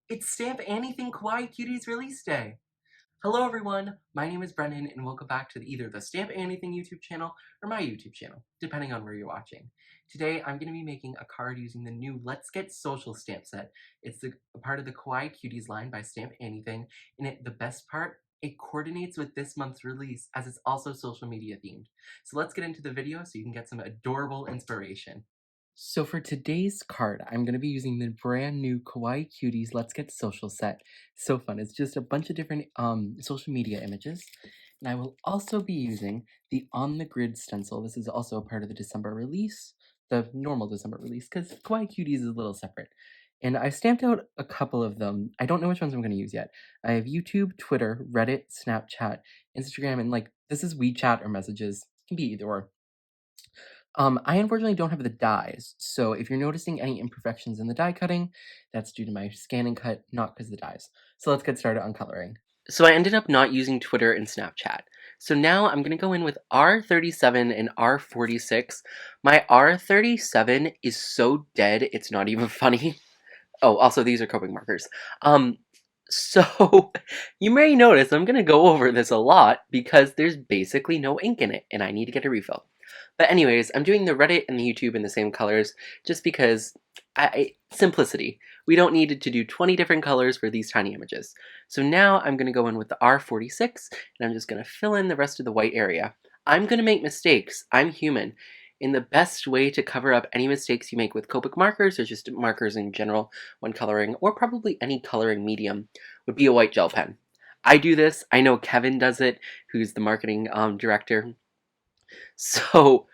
It's Stamp Anything Kawaii Cuties release day! Hello everyone, my name is Brennan and welcome back to either the Stamp Anything YouTube channel or my YouTube channel, depending on where you're watching. Today I'm going to be making a card using the new Let's Get Social stamp set. It's a part of the Kawaii Cuties line by Stamp Anything, and the best part, it coordinates with this month's release as it's also social media themed. So let's get into the video so you can get some adorable inspiration. So for today's card, I'm going to be using the brand new Kawaii Cuties Let's Get Social set. So fun. It's just a bunch of different social media images. And I will also be using the On the Grid stencil. This is also a part of the December release, the normal December release, because Kawaii Cuties is a little separate. And I stamped out a couple of them. I don't know which ones I'm going to use yet. I have YouTube, Twitter, Reddit, Snapchat, Instagram, and this is WeChat or messages. It can be either or. I unfortunately don't have the dies, so if you're noticing any imperfections in the die cutting, that's due to my scan and cut, not because of the dies. So let's get started on coloring. So I ended up not using Twitter and Snapchat. So now I'm going to go in with R37 and R46. My R37 is so dead, it's not even funny. Oh, also these are Copic markers. So you may notice I'm going to go over this a lot because there's basically no ink in it and I need to get a refill. But anyways, I'm doing the Reddit and the YouTube in the same colors just because simplicity. We don't need to do 20 different colors for these tiny images. So now I'm going to go in with the R46 and I'm just going to fill in the rest of the white area. I'm going to make mistakes. I'm human. And the best way to cover up any mistakes you make with Copic markers or just markers in general when coloring, or probably any coloring medium, would be a white gel pen. I do this. I know Kevin does it, who's the marketing director. So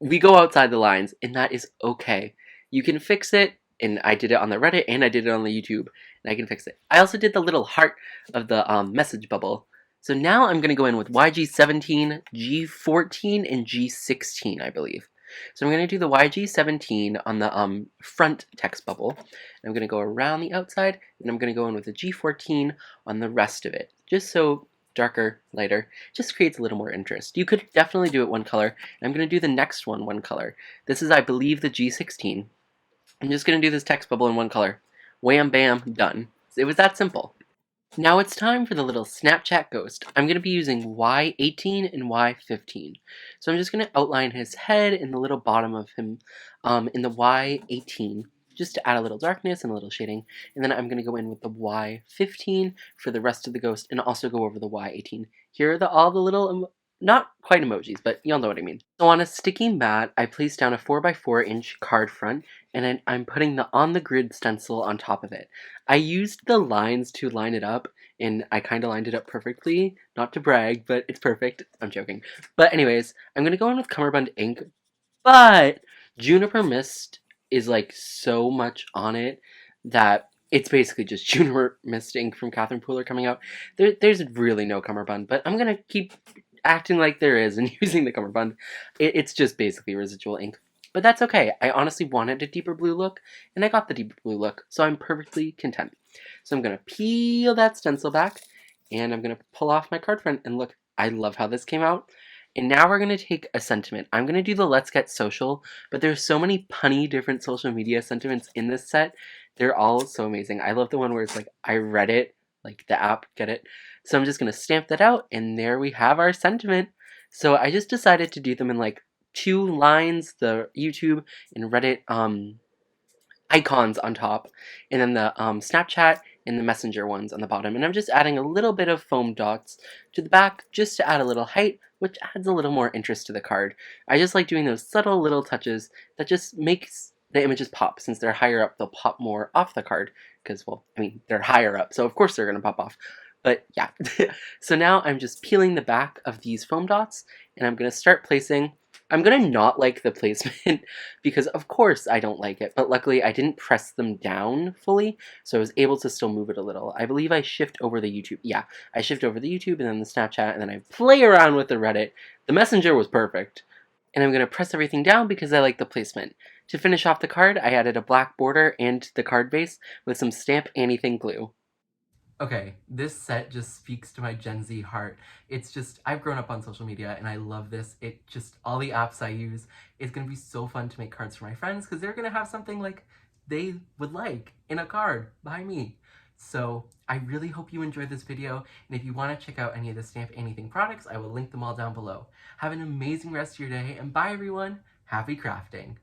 we go outside the lines, and that is okay. You can fix it, and I did it on the Reddit, and I did it on the YouTube, and I can fix it. I also did the little heart of the message bubble. So now I'm going to go in with YG17, G14, and G16, I believe. So I'm going to do the YG17 on the front text bubble. I'm going to go around the outside, and I'm going to go in with the G14 on the rest of it, just so darker, lighter, just creates a little more interest. You could definitely do it one color. I'm going to do the next one color. This is, I believe, the G16. I'm just going to do this text bubble in one color. Wham, bam, done. It was that simple. Now it's time for the little Snapchat ghost. I'm going to be using Y18 and Y15. So I'm just going to outline his head and the little bottom of him in the Y18, just to add a little darkness and a little shading. And then I'm going to go in with the Y15 for the rest of the ghost and also go over the Y18. Here are all the little, not quite emojis, but y'all know what I mean. So on a sticky mat, I placed down a 4x4-inch card front, and I'm putting the On the Grid stencil on top of it. I used the lines to line it up, and I kind of lined it up perfectly. Not to brag, but it's perfect. I'm joking. But anyways, I'm going to go in with Cummerbund ink, but Juniper Mist is like so much on it that it's basically just Juniper Mist ink from Catherine Pooler coming out. There's really no Cummerbund, but I'm going to keep acting like there is and using the Cummerbund. It's just basically residual ink. But that's okay. I honestly wanted a deeper blue look, and I got the deeper blue look, so I'm perfectly content. So I'm going to peel that stencil back, and I'm going to pull off my card front, and look, I love how this came out. And now we're going to take a sentiment. I'm going to do the Let's Get Social, but there's so many punny different social media sentiments in this set. They're all so amazing. I love the one where it's like, I read it, like the app, get it? So I'm just going to stamp that out, and there we have our sentiment. So I just decided to do them in like 2 lines, the YouTube and Reddit icons on top, and then the Snapchat and the Messenger ones on the bottom. And I'm just adding a little bit of foam dots to the back just to add a little height, which adds a little more interest to the card. I just like doing those subtle little touches that just makes the images pop. Since they're higher up, they'll pop more off the card because, well, I mean, they're higher up, so of course they're going to pop off. But yeah, so now I'm just peeling the back of these foam dots, and I'm going to start placing. I'm going to not like the placement because of course I don't like it, but luckily I didn't press them down fully, so I was able to still move it a little. I believe I shift over the YouTube. Yeah, I shift over the YouTube and then the Snapchat, and then I play around with the Reddit. The Messenger was perfect. And I'm going to press everything down because I like the placement. To finish off the card, I added a black border and the card base with some Stamp Anything glue. Okay, this set just speaks to my Gen Z heart. It's just, I've grown up on social media and I love this. All the apps I use, it's gonna be so fun to make cards for my friends because they're gonna have something like they would like in a card by me. So I really hope you enjoyed this video, and if you want to check out any of the Stamp Anything products, I will link them all down below. Have an amazing rest of your day, and bye everyone! Happy crafting!